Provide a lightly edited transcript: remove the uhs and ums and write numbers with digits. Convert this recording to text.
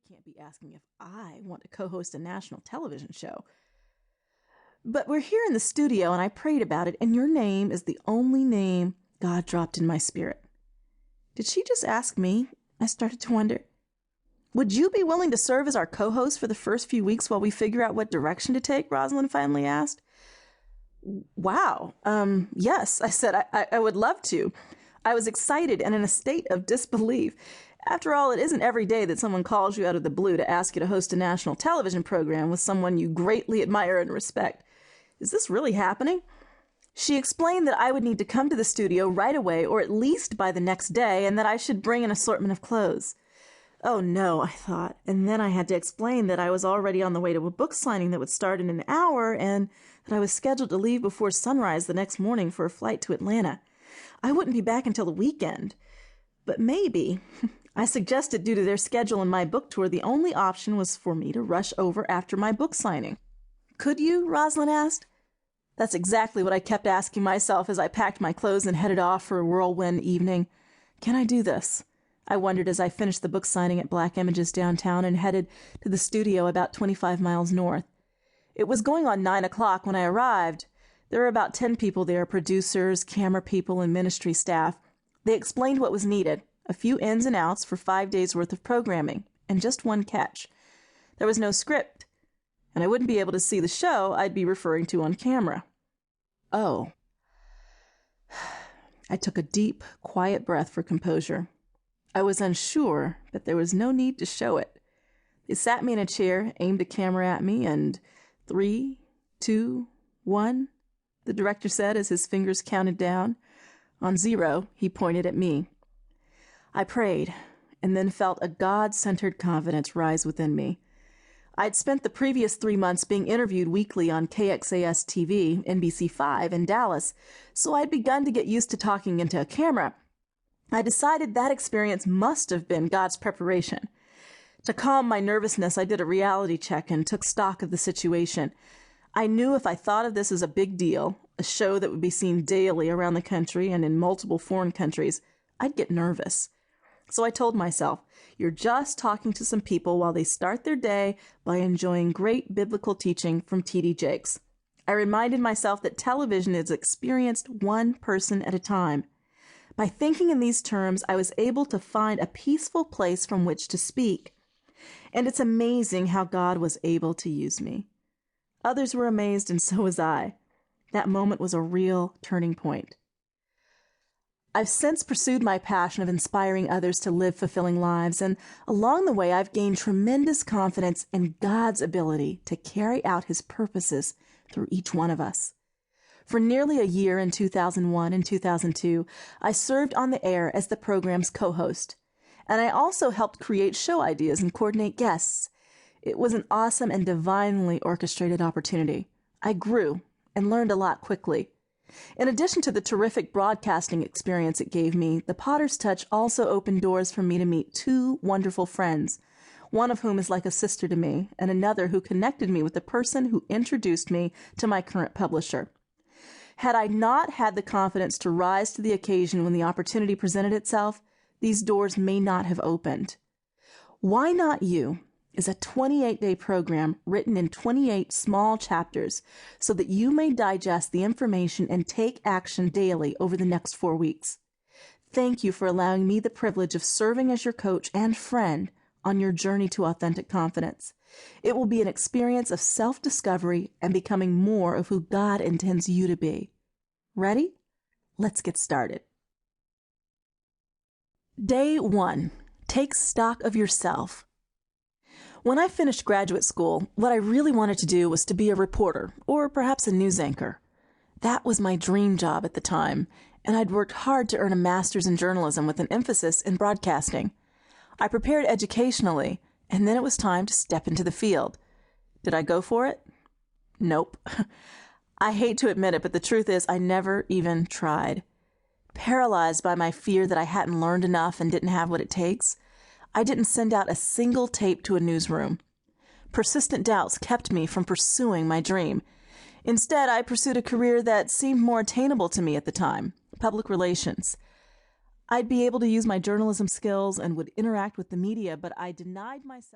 can't be asking if I want to co-host a national television show. But we're here in the studio, and I prayed about it, and your name is the only name God dropped in my spirit. Did she just ask me? I started to wonder. Would you be willing to serve as our co-host for the first few weeks while we figure out what direction to take? Rosalind finally asked. Wow. Yes, I said, I would love to. I was excited and in a state of disbelief. After all, it isn't every day that someone calls you out of the blue to ask you to host a national television program with someone you greatly admire and respect. Is this really happening? She explained that I would need to come to the studio right away, or at least by the next day, and that I should bring an assortment of clothes. Oh no, I thought, and then I had to explain that I was already on the way to a book signing that would start in an hour, and that I was scheduled to leave before sunrise the next morning for a flight to Atlanta. I wouldn't be back until the weekend. But maybe, I suggested due to their schedule and my book tour, the only option was for me to rush over after my book signing. Could you? Rosalind asked. That's exactly what I kept asking myself as I packed my clothes and headed off for a whirlwind evening. Can I do this? I wondered as I finished the book signing at Black Images downtown and headed to the studio about 25 miles north. It was going on 9 o'clock when I arrived. There were about 10 people there, producers, camera people, and ministry staff. They explained what was needed, a few ins and outs for 5 days' worth of programming, and just one catch. There was no script, and I wouldn't be able to see the show I'd be referring to on camera. Oh. I took a deep, quiet breath for composure. I was unsure, but there was no need to show it. They sat me in a chair, aimed a camera at me, and 3, 2, 1, the director said as his fingers counted down. On 0, he pointed at me. I prayed, and then felt a God-centered confidence rise within me. I'd spent the previous 3 months being interviewed weekly on KXAS-TV, NBC5 in Dallas, so I'd begun to get used to talking into a camera. I decided that experience must have been God's preparation. To calm my nervousness, I did a reality check and took stock of the situation. I knew if I thought of this as a big deal, a show that would be seen daily around the country and in multiple foreign countries, I'd get nervous. So I told myself, you're just talking to some people while they start their day by enjoying great biblical teaching from T.D. Jakes. I reminded myself that television is experienced one person at a time. By thinking in these terms, I was able to find a peaceful place from which to speak. And it's amazing how God was able to use me. Others were amazed, and so was I. That moment was a real turning point. I've since pursued my passion of inspiring others to live fulfilling lives, and along the way I've gained tremendous confidence in God's ability to carry out His purposes through each one of us. For nearly a year in 2001 and 2002, I served on the air as the program's co-host, and I also helped create show ideas and coordinate guests. It was an awesome and divinely orchestrated opportunity. I grew and learned a lot quickly. In addition to the terrific broadcasting experience it gave me, the Potter's Touch also opened doors for me to meet 2 wonderful friends, one of whom is like a sister to me, and another who connected me with the person who introduced me to my current publisher. Had I not had the confidence to rise to the occasion when the opportunity presented itself, these doors may not have opened. Why Not You is a 28-day program written in 28 small chapters so that you may digest the information and take action daily over the next 4 weeks. Thank you for allowing me the privilege of serving as your coach and friend on your journey to authentic confidence. It will be an experience of self-discovery and becoming more of who God intends you to be. Ready? Let's get started. Day 1. Take stock of yourself. When I finished graduate school, what I really wanted to do was to be a reporter, or perhaps a news anchor. That was my dream job at the time, and I'd worked hard to earn a master's in journalism with an emphasis in broadcasting. I prepared educationally, and then it was time to step into the field. Did I go for it? Nope. I hate to admit it, but the truth is I never even tried. Paralyzed by my fear that I hadn't learned enough and didn't have what it takes, I didn't send out a single tape to a newsroom. Persistent doubts kept me from pursuing my dream. Instead, I pursued a career that seemed more attainable to me at the time, public relations. I'd be able to use my journalism skills and would interact with the media, but I denied myself